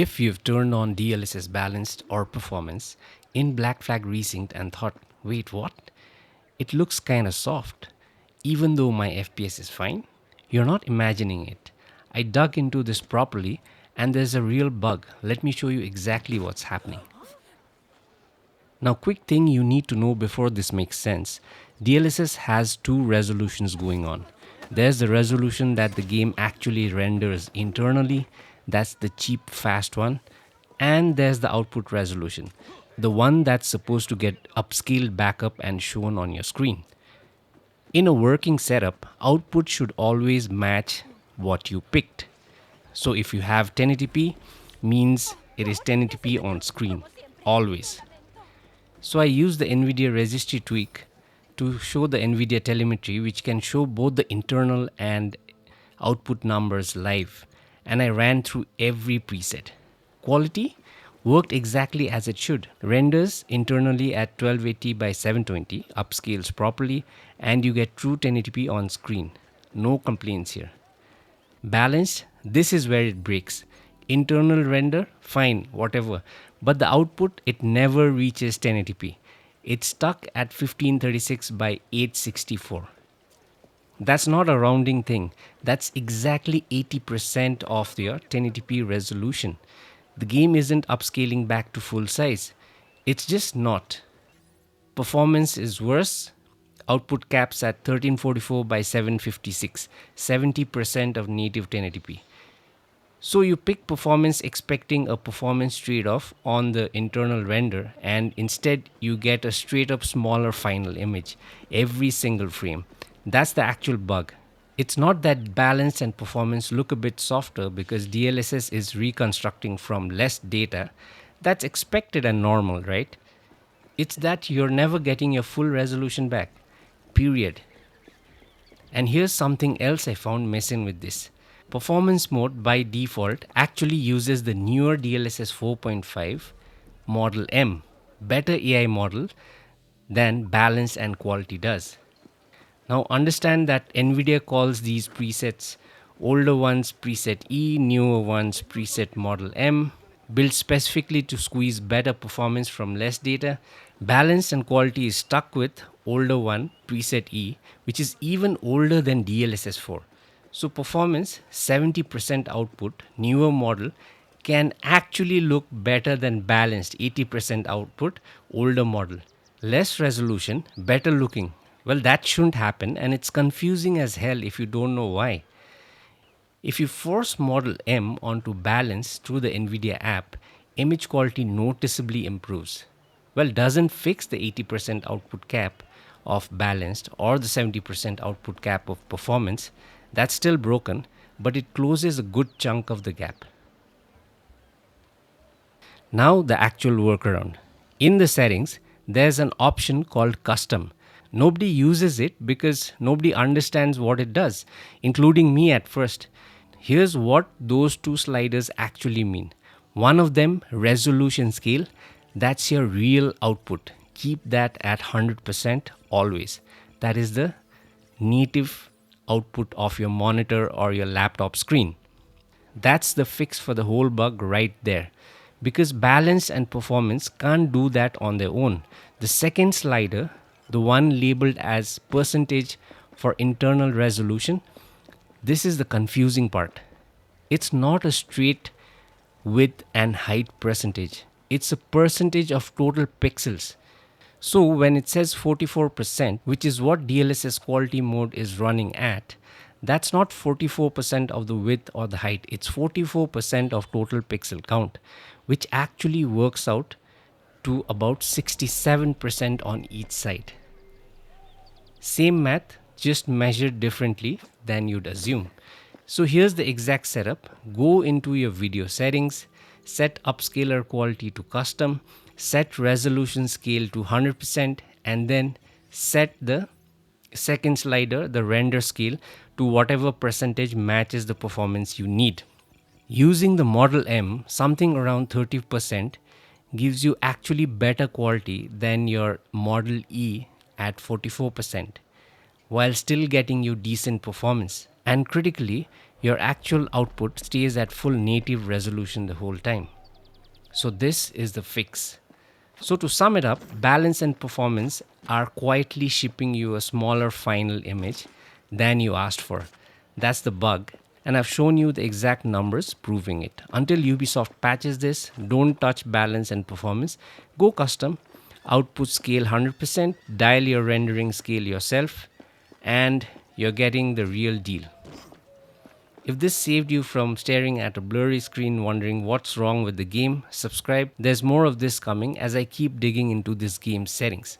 If you've turned on DLSS Balanced or Performance in Black Flag Resynced and thought, wait, what? It looks kinda soft, even though my FPS is fine, you're not imagining it. I dug into this properly and there's a real bug. Let me show you exactly what's happening. Now, quick thing you need to know before this makes sense. DLSS has two resolutions going on. There's the resolution that the game actually renders internally. That's the cheap, fast one. And there's the output resolution, the one that's supposed to get upscaled back up and shown on your screen. In a working setup, output should always match what you picked. So if you have 1080p, means it is 1080p on screen, always. So I use the Nvidia registry tweak to show the Nvidia telemetry, which can show both the internal and output numbers live. And I ran through every preset. Quality worked exactly as it should. Renders internally at 1280 by 720, upscales properly, and you get true 1080p on screen. No complaints here. Balanced, this is where it breaks. Internal render, fine, whatever. But the output, it never reaches 1080p. It's stuck at 1536 by 864. That's not a rounding thing. That's exactly 80% of your 1080p resolution. The game isn't upscaling back to full size. It's just not. Performance is worse. Output caps at 1344 by 756, 70% of native 1080p. So you pick performance expecting a performance trade-off on the internal render, and instead you get a straight up smaller final image every single frame. That's the actual bug. It's not that balance and performance look a bit softer because DLSS is reconstructing from less data. That's expected and normal, right? It's that you're never getting your full resolution back. Period. And here's something else I found messing with this. Performance mode by default actually uses the newer DLSS 4.5 Model M, better AI model than balance and quality does. Now understand that Nvidia calls these presets older ones preset E, newer ones preset Model M, built specifically to squeeze better performance from less data. Balance and quality is stuck with older one preset E, which is even older than DLSS 4. So performance, 70% output, newer model, can actually look better than balanced 80% output, older model. Less resolution, better looking. Well, that shouldn't happen, and it's confusing as hell if you don't know why. If you force Model M onto balance through the Nvidia app, image quality noticeably improves. Well, doesn't fix the 80% output cap of balanced or the 70% output cap of performance. That's still broken, but it closes a good chunk of the gap. Now the actual workaround. In the settings, there's an option called custom. Nobody uses it because nobody understands what it does, including me at first. Here's what those two sliders actually mean. One of them, resolution scale, that's your real output. Keep that at 100% always. That is the native output of your monitor or your laptop screen. That's the fix for the whole bug right there. Because balance and performance can't do that on their own. The second slider, the one labeled as percentage for internal resolution, this is the confusing part. It's not a straight width and height percentage. It's a percentage of total pixels. So when it says 44%, which is what DLSS quality mode is running at, that's not 44% of the width or the height. It's 44% of total pixel count, which actually works out to about 67% on each side. Same math, just measured differently than you'd assume. So here's the exact setup. Go into your video settings, set upscaler quality to custom, set resolution scale to 100%, and then set the second slider, the render scale, to whatever percentage matches the performance you need. Using the Model M, something around 30% gives you actually better quality than your Model E at 44%, while still getting you decent performance. And critically, your actual output stays at full native resolution the whole time. So this is the fix. So to sum it up, balance and performance are quietly shipping you a smaller final image than you asked for. That's the bug. And I've shown you the exact numbers proving it. Until Ubisoft patches this, don't touch balance and performance. Go custom, output scale 100%, dial your rendering scale yourself, and you're getting the real deal. If this saved you from staring at a blurry screen wondering what's wrong with the game, subscribe. There's more of this coming as I keep digging into this game's settings.